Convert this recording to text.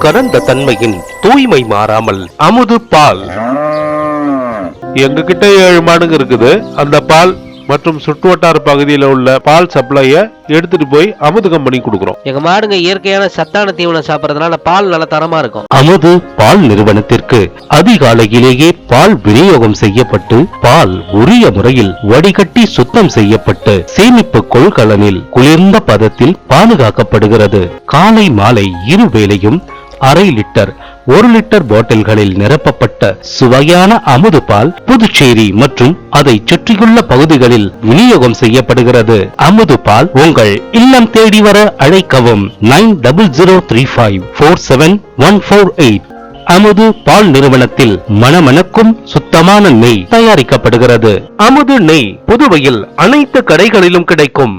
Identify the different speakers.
Speaker 1: கறந்த தன்மையின் தூய்மை மாறாமல் அமுது பால்.
Speaker 2: எங்க கிட்ட 7 மாடுங்க இருக்குது. அந்த பால் மற்றும் சுற்றுவட்டார பகுதியில் உள்ள பால் சப்ளைய எடுத்துட்டு போய் அமுது கம்பெனி கொடுக்கிறோம்.
Speaker 3: எங்க மாடுங்க இயற்கையான சத்தான தீவனம் சாப்பிடறதுனால பால் நல்ல தரமா இருக்கும்.
Speaker 1: அமுது பால் நிறுவனத்திற்கு அதிகாலையிலேயே பால் விநியோகம் செய்யப்பட்டு பால் உரிய முறையில் வடிகட்டி சுத்தம் செய்யப்பட்டு சேமிப்பு கொள்கலனில் குளிர்ந்த பதத்தில் பாதுகாக்கப்படுகிறது. காலை மாலை இருவேளையும் 1/2 லிட்டர் 1 லிட்டர் பாட்டில்களில் நிரப்பப்பட்ட சுவையான அமுது பால் புதுச்சேரி மற்றும் அதை சுற்றியுள்ள பகுதிகளில் விநியோகம் செய்யப்படுகிறது. அமுது பால் உங்கள் இல்லம் தேடி வர அழைக்கவும் 9003547148. அமுது பால் நிறுவனத்தில் மணமணக்கும் சுத்தமான நெய் தயாரிக்கப்படுகிறது. அமுது நெய் புதுவையில் அனைத்து கடைகளிலும் கிடைக்கும்.